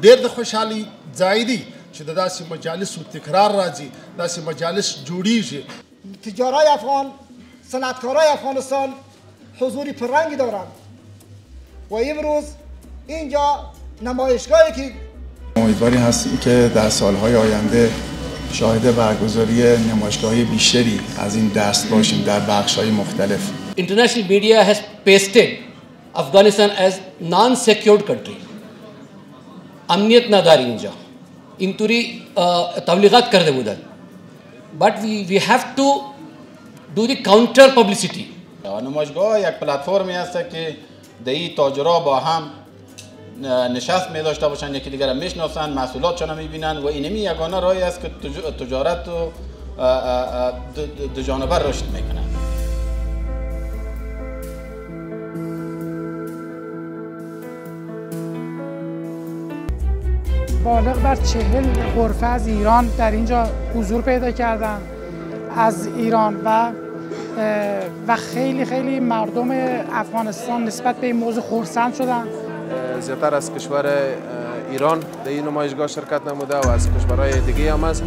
ډېر د خوشحالۍ ځای دی چې د داسې مجالسو تکرار راځي، داسې مجالس جوړیږي. تجارای افغان، صنعتکارای افغانستان حضوری پررنگی دارند و امروز اینجا نمایشگاهی که امیدواری هستیم که در سالهای آینده شاهد برگزاری نمایشگاه‌های بیشتری از این دست باشیم در بخش‌های مختلف. International media has pasted Afghanistan as non-secured country. امنیت نداری اینجا. اینطوری تبلیغات کرده بودن. But we have to do the counter publicity. نمایشگاه یک پلتفرمی است که دی تاجرها با هم نشست می داشته باشند، یکی دیگر را میشناسند، محصولاتشان را میبینند و اینمی یگانه راهی است که تجارت و دو جانبه رشد میکنند. بالغ بر 40 غرفه از ایران در اینجا حضور پیدا کردن از ایران و خیلی مردم افغانستان نسبت به این موضوع خرسند شدن. زیادتر از کشور ایران در این نمایشگاه شرکت نموده و از کشورهای دیگه هم است.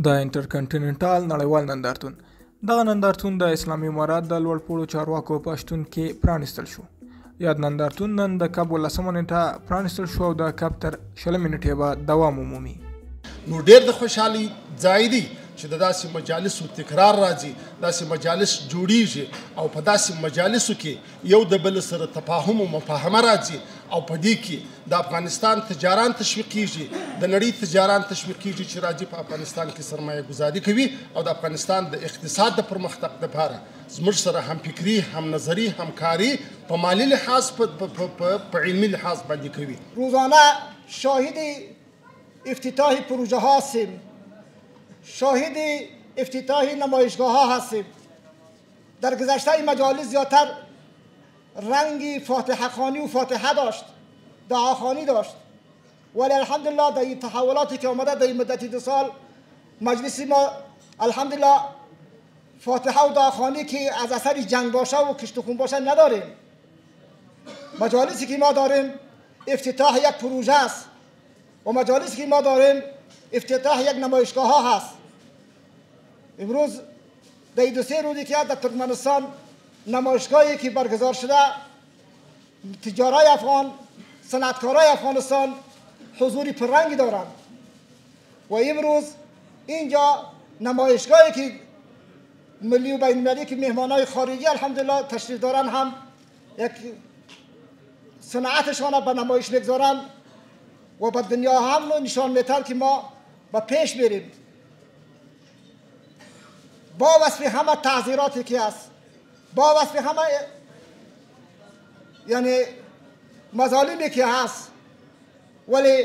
د انټرکنټیننټال نړیوال نندارتون دغه نندارتون د اسلامي امارات د لوړپوړو چارواکو په شتون کې پرانیستل شو. یاد نندارتون نن د کب 18 نیټه پرانیستل شو او د کب تر 20 نیټې به دوام ومومي. نو ډېر د خوشحالۍ ځای دی چې د داسې مجالسو تکرار راځي، داسې مجالس جوړیږي او په داسې مجالسو کې یو د بل سره تفاهم او مفاهمه راځي او په دې کې د افغانستان تجاران تشویقیږي، د نړۍ تجاران تشویقیږي چې راځي په افغانستان کې سرمایه گذاري کوي او د افغانستان د اقتصاد د پرمختګ لپاره زموږ سره هم فکري، هم نظري، همکاري په مالی لحاظ په علمي لحاظ باندې کوي. روزانه شاهد افتتاح پروژه ها هستیم، شاهد افتتاح نمایشگاه ها هستیم. در گذشته مجالس زیادتر رنگ فاتحه خوانی و فاتحه داشت، دعاخوانی داشت، ولی الحمدلله در این تحولاتی که آمده در این مدت 2 سال مجلس ما الحمدلله فاتحه و دعاخوانی که از اثر جنگ باشه و کشت و خون باشه نداریم. مجالسی که ما داریم افتتاح یک پروژه است و مجالسی که ما داریم افتتاح یک نمایشگاه ها هست. امروز در 2-3 روزی که در ترکمنستان نمایشگاهی که برگزار شده، تجارای افغان، صنعتکارای افغانستان حضوری پررنگی دارند و امروز اینجا نمایشگاهی که ملی و بین المللی که مهمانای خارجی الحمدلله تشریف دارن هم یک صنعتشان به نمایش میگذارن و به دنیا هم نشان میتن که ما به پیش بریم. با وصف همه تعذیراتی که هست، با وصف همه یعنی مظالمی که هست، ولی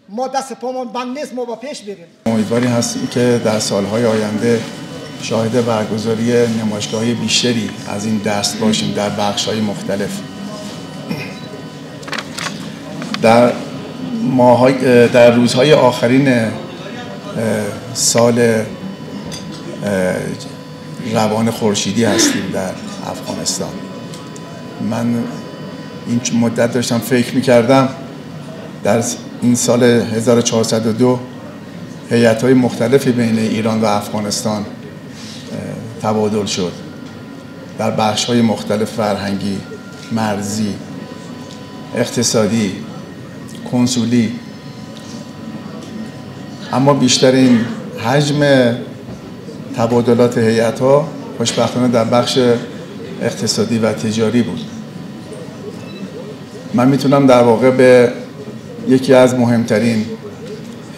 ما دست پامون بند نیست، ما به پیش بریم. امیدواری هستیم که در سالهای آینده شاهد برگزاری نمایشگاه‌های بیشتری از این دست باشیم در بخش‌های مختلف. در روزهای آخرین سال روان خورشیدی هستیم در افغانستان. من این مدت داشتم فکر می‌کردم در این سال 1402 هیئت‌های مختلفی بین ایران و افغانستان تبادل شد در بخش‌های مختلف فرهنگی، مرزی، اقتصادی، کنسولی، اما بیشترین حجم تبادلات هیئت‌ها خوشبختانه در بخش اقتصادی و تجاری بود. من میتونم در واقع به یکی از مهمترین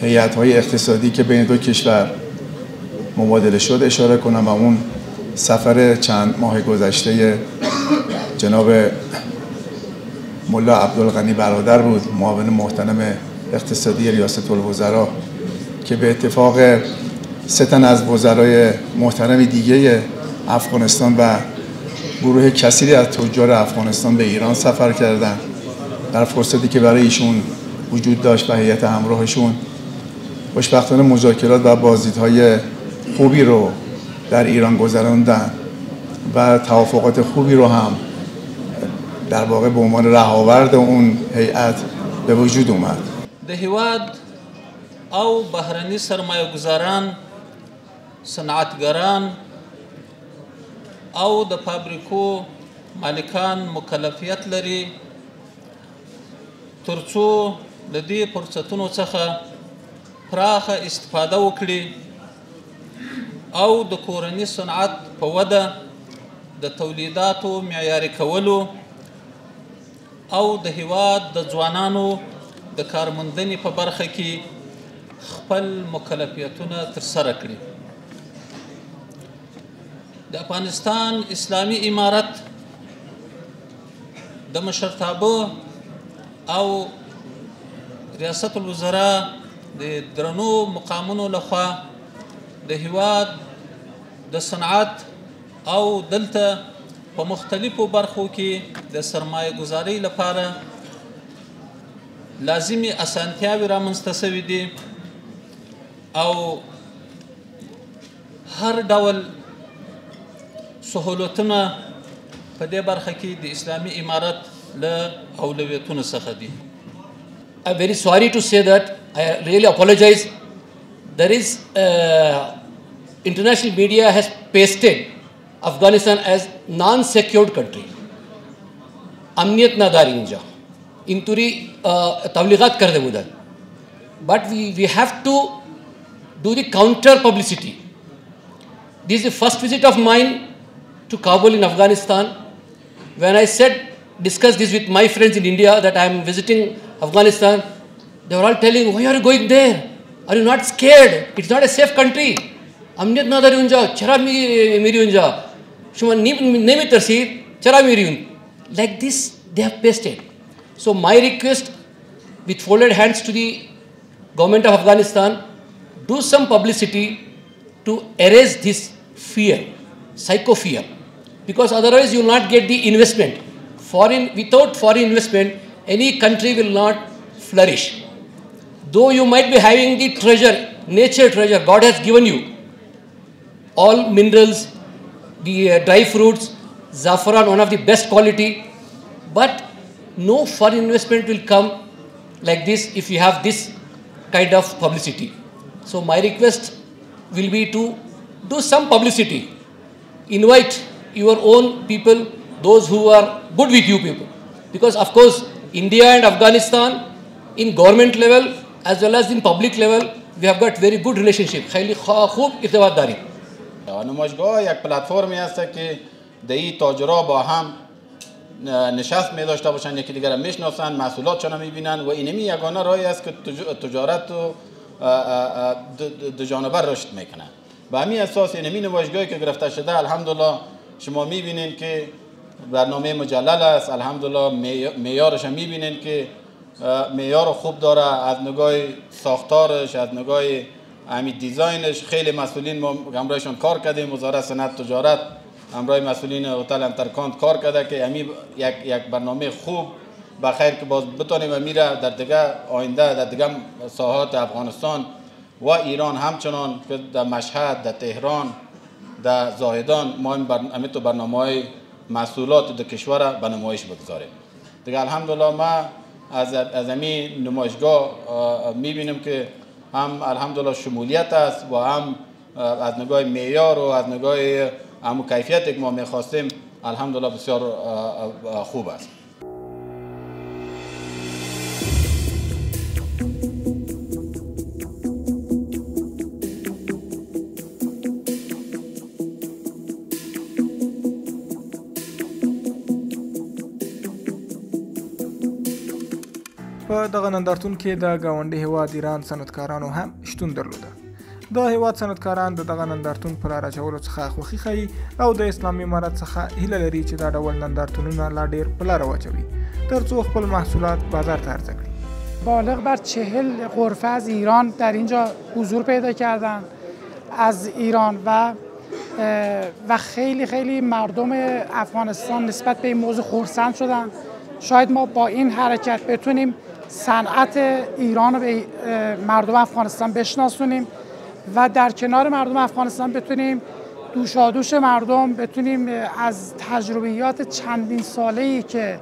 هیئت‌های اقتصادی که بین 2 کشور مبادله شد اشاره کنم و اون سفر چند ماه گذشته جناب ملا عبدالغنی برادر بود، معاون محترم اقتصادی ریاست الوزراء، که به اتفاق 3 تن از وزرای محترم دیگه افغانستان و گروه کثیری از تجار افغانستان به ایران سفر کردند. در فرصتی که برای ایشون وجود داشت و هیئت همراهشون، خوشبختانه مذاکرات و بازدیدهای خوبی رو در ایران گذراندن و توافقات خوبی رو هم در واقع به عنوان رهاورد اون هیئت به وجود اومد. د هیواد او بهرني سرمایه گذاران، صنعتګران او د فابریکو مالکان مکلفیت لري ترڅو د دې فرصتونو څخه پراخه استفاده وکړي او د کورني صنعت په وده، د تولیداتو معیاري کولو او د هیواد د ځوانانو د کارموندنې په برخه کې خپل مکلفیتونه ترسره کړي. د افغانستان اسلامي امارت د مشرتابه او ریاست الوزراء د درنو مقامونو لخوا د هیواد د صنعت او دلته په مختلفو برخو کې د سرمایه گذارۍ لپاره لازمي اسانتیاوې رامنځته سوي دي او هر ډول سهولتونه په دې برخه کې د اسلامي امارت له اولویتونو څخه دي. I'm very sorry to say that. I really apologize. There is international media has pasted Afghanistan as non-secured country. अमनियत ना दारी इंजा इन तुरी तबलीगात कर दे उधर. But we have to do the counter publicity. This is the first visit of mine to Kabul in Afghanistan. When I discussed this with my friends in India that I am visiting Afghanistan, they were all telling, why are you going there? Are you not scared? It's not a safe country. Amniyat na dari unja, chara miri unja. Shuma nemi tarsi, chara miri un. Like this, they have pasted. So my request with folded hands to the government of Afghanistan, do some publicity to erase this fear, psycho fear. Because otherwise you will not get the investment. Without foreign investment, any country will not flourish. Though you might be having the treasure, nature treasure, God has given you. All minerals, the dry fruits, saffron, one of the best quality. But no foreign investment will come like this if you have this kind of publicity. So my request will be to do some publicity. Invite your own people, those who are good with you people. Because of course, India and Afghanistan, in government level as well as in public level, we have got very good relationship. خیلی خوب ارتباط داریم. نمایشگاه یک پلتفرمی است که دهی تاجرها با هم نشست می داشته باشند، یکی دیگر را میشناسند، محصولاتشان را میبینند و اینمی یگانه راهی است که تجارت و دو جانبه رشد میکنه. به همین اساس اینمی نمایشگاهی که گرفته شده الحمدلله شما میبینید که برنامه مجلل است، الحمدلله معیارش هم میبینید که معیار خوب داره، از نگاه ساختارش، از نگاه همین دیزاینش. خیلی مسئولین ما همراهشون کار کردیم، وزارت صنعت تجارت همراه مسئولین هتل انترکانت کار کرده که همین یک برنامه خوب بخیر که باز بتونیم میره در دیگه آینده در دیگه ساحات افغانستان و ایران همچنان که در مشهد، در تهران، در زاهدان ما همین تو برنامه‌های محصولات در کشور به نمایش بگذاریم. دیگه الحمدلله ما از همین نمایشگاه میبینیم که هم الحمدلله شمولیت است و هم از نگاه معیار و از نگاه هم کیفیتی که ما میخواستیم الحمدلله بسیار خوب است. په دغه نندارتون کې د ګاونډي هیواد ایران صنعتکارانو هم شتون درلوده. د هیواد صنعتکاران د دغه نندارتون په رایه اچولو څخه خوښي ښیي او د اسلامي امارت څخه هیله لري چې دا ډول نندارتونونه لا ډیر په لاره واچوي ترڅو خپل محصولات بازار ته عرضه کړي. بالغ بر 40 غرفه از ایران در اینجا حضور پیدا کردند از ایران و خیلی خیلی مردم افغانستان نسبت به این موضوع خرسند شدن. شاید ما با این حرکت بتونیم صنعت ایران رو به مردم افغانستان بشناسونیم و در کنار مردم افغانستان بتونیم دوشادوش مردم بتونیم از تجربیات چندین ساله‌ای که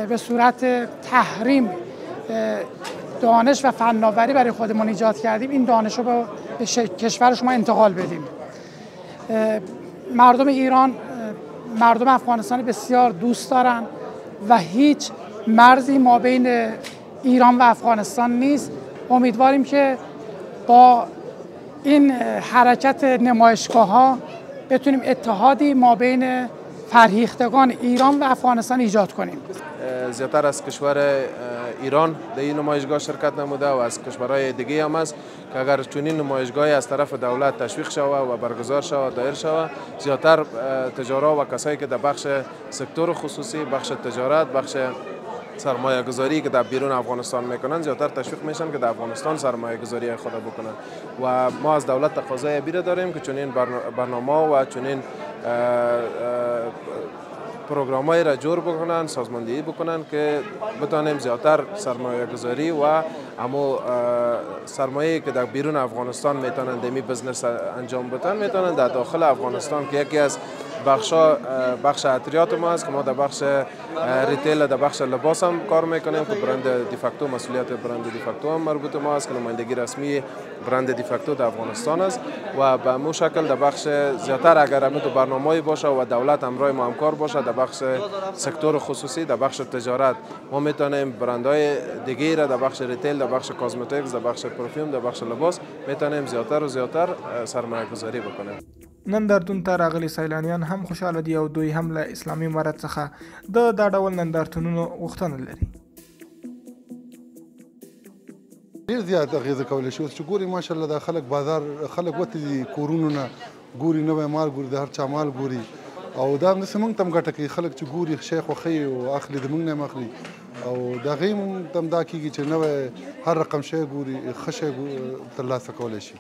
به صورت تحریم دانش و فناوری برای خودمون ایجاد کردیم این دانش رو به کشور شما انتقال بدیم. مردم ایران مردم افغانستان بسیار دوست دارن و هیچ مرزی ما بین ایران و افغانستان نیست. امیدواریم که با این حرکت نمایشگاه ها بتونیم اتحادی ما بین فرهیختگان ایران و افغانستان ایجاد کنیم. زیادتر از کشور ایران در این نمایشگاه شرکت نموده و از کشورهای دیگه هم است که اگر چنین نمایشگاهی از طرف دولت تشویق شود و برگزار شود دایر شود زیادتر تجارا و کسایی که در بخش سکتور خصوصی بخش تجارت بخش سرمایه گذاری که در بیرون افغانستان میکنن زیادتر تشویق میشن که در افغانستان سرمایه گذاری خود بکنن و ما از دولت تقاضای بیره داریم که چنین برنامه و چنین پروگرام‌های را جور بکنن سازماندهی بکنن که بتانیم زیادتر سرمایه گذاری و همو سرمایه که در بیرون افغانستان میتونن دمی بزنس انجام بدن میتونن در داخل افغانستان که یکی از بخش عطریات ما است که ما در بخش ریتیل در بخش لباس هم کار میکنیم که برند دیفاکتو مسئولیت برند دیفاکتو هم مربوط ما است که نمایندگی رسمی برند دیفاکتو در افغانستان است و به مو شکل در بخش زیادتر اگر همین برنامه‌ای باشه و دولت همراه ما همکار باشه در بخش سکتور خصوصی در بخش تجارت ما میتونیم برندهای دیگه را در بخش ریتیل در بخش کاسمتیکس در بخش پرفیوم در بخش لباس میتونیم زیادتر و زیادتر سرمایه گذاری بکنیم. نندارتون ته راغلي سیلانیان هم خوشاله دي او دوی هم له اسلامي امارت څخه د دا ډول نندارتونونو غوښتنه لري. ډېر زیات اغېزه کولی شي اوس چې ګوري ماشاءالله دا خلک وتې دي کورونو نه ګوري نوی مال ګوري د هر چا مال ګوري او دا همداسې موږ ته هم ګټه کوي خلک چې ګوري شی خوښوي او اخلي د موږ نه هم اخلي او د هغې هم دا کېږي چې نوی هر رقم شی ګوري ښه شی ترلاسه کولی شي.